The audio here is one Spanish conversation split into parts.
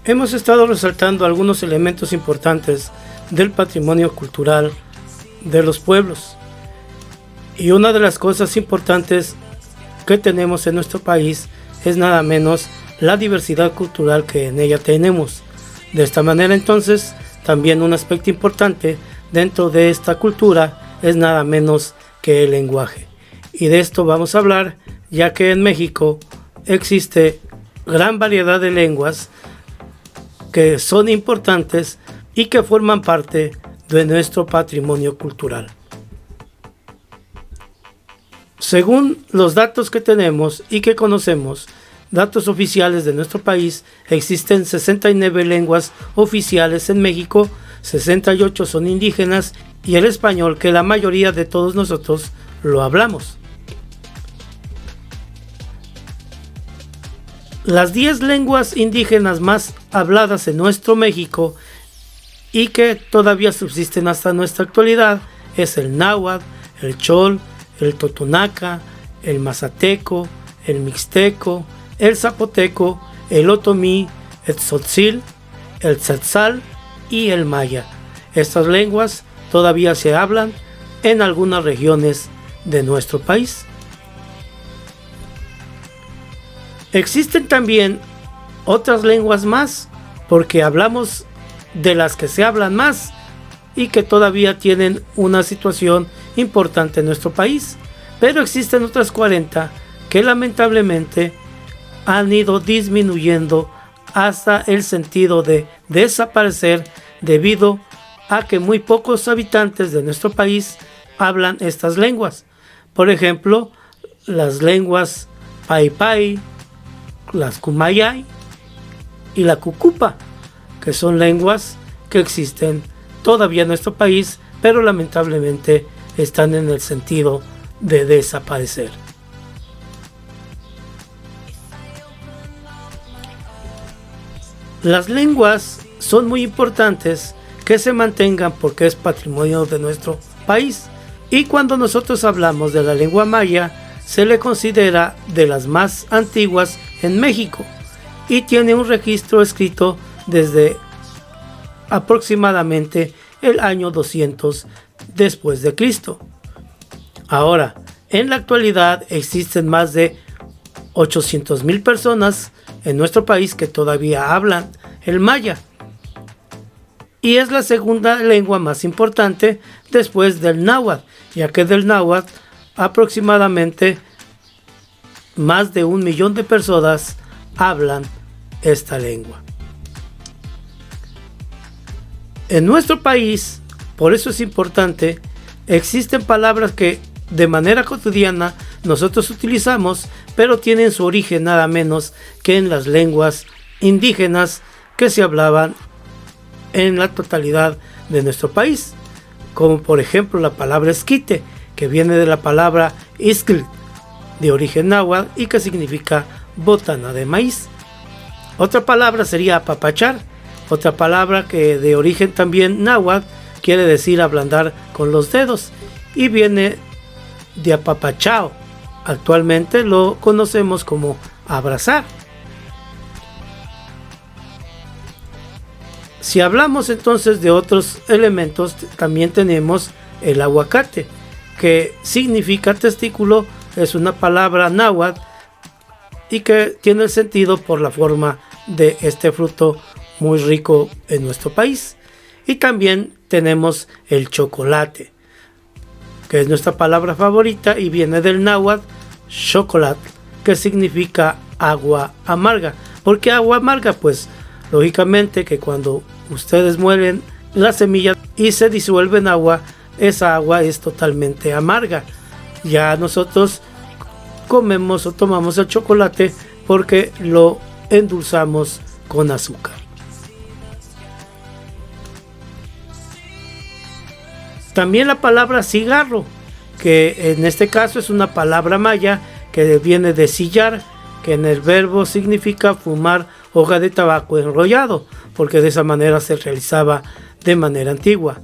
Hemos estado resaltando algunos elementos importantes del patrimonio cultural de los pueblos. Y una de las cosas importantes que tenemos en nuestro país es nada menos la diversidad cultural que en ella tenemos. De esta manera entonces, también un aspecto importante dentro de esta cultura es nada menos que el lenguaje. Y de esto vamos a hablar, ya que en México existe gran variedad de lenguas que son importantes y que forman parte de nuestro patrimonio cultural. Según los datos que tenemos y que conocemos, datos oficiales de nuestro país, existen 69 lenguas oficiales en México, 68 son indígenas y el español, que la mayoría de todos nosotros lo hablamos. Las 10 lenguas indígenas más habladas en nuestro México y que todavía subsisten hasta nuestra actualidad es el náhuatl, el chol, el totonaca, el mazateco, el mixteco, el zapoteco, el otomí, el tzotzil, el tzatzal y el maya. Estas lenguas todavía se hablan en algunas regiones de nuestro país. Existen también otras lenguas más, porque hablamos de las que se hablan más y que todavía tienen una situación importante en nuestro país, pero existen otras 40 que lamentablemente han ido disminuyendo hasta el sentido de desaparecer debido a que muy pocos habitantes de nuestro país hablan estas lenguas. Por ejemplo, las lenguas paipai, las kumayai y la kukupa, que son lenguas que existen todavía en nuestro país, pero lamentablemente están en el sentido de desaparecer. Las lenguas son muy importantes que se mantengan porque es patrimonio de nuestro país, y cuando nosotros hablamos de la lengua maya se le considera de las más antiguas en México y tiene un registro escrito desde aproximadamente el año 200 después de Cristo. Ahora, en la actualidad existen más de 800,000 personas en nuestro país que todavía hablan el maya, y es la segunda lengua más importante después del náhuatl, ya que del náhuatl aproximadamente más de 1 millón de personas hablan esta lengua. En nuestro país, por eso es importante, existen palabras que de manera cotidiana nosotros utilizamos, pero tienen su origen nada menos que en las lenguas indígenas que se hablaban en la totalidad de nuestro país, como por ejemplo la palabra esquite, que viene de la palabra iscl, de origen náhuatl y que significa botana de maíz. Otra palabra sería apapachar, otra palabra que de origen también náhuatl quiere decir ablandar con los dedos y viene de apapachao. Actualmente lo conocemos como abrazar. Si hablamos entonces de otros elementos, también tenemos el aguacate, que significa testículo, es una palabra náhuatl y que tiene el sentido por la forma de este fruto muy rico en nuestro país. Y también tenemos el chocolate, que es nuestra palabra favorita y viene del náhuatl chocolate, que significa agua amarga. ¿Por qué agua amarga? Pues lógicamente que cuando ustedes muelen la semilla y se disuelve en agua, esa agua es totalmente amarga. Ya nosotros comemos o tomamos el chocolate porque lo endulzamos con azúcar. También la palabra cigarro, que en este caso es una palabra maya que viene de sillar, que en el verbo significa fumar hoja de tabaco enrollado, porque de esa manera se realizaba de manera antigua.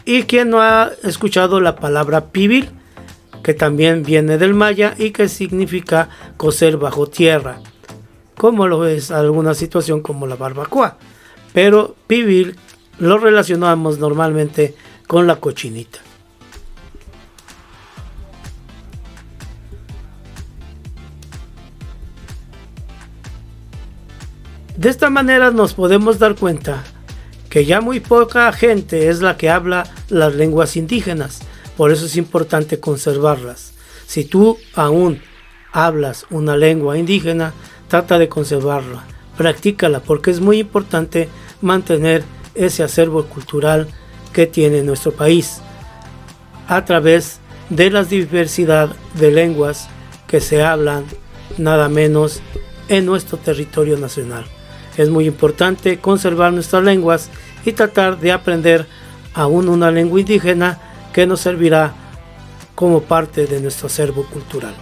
Y quien no ha escuchado la palabra pibil, que también viene del maya y que significa coser bajo tierra. como lo es alguna situación como la barbacoa. Pero pibil lo relacionamos normalmente con la cochinita. De esta manera nos podemos dar cuenta que ya muy poca gente es la que habla las lenguas indígenas, por eso es importante conservarlas. Si tú aún hablas una lengua indígena, trata de conservarla, practícala, porque es muy importante mantener ese acervo cultural que tiene nuestro país a través de la diversidad de lenguas que se hablan nada menos en nuestro territorio nacional. Es muy importante conservar nuestras lenguas y tratar de aprender aún una lengua indígena que nos servirá como parte de nuestro acervo cultural.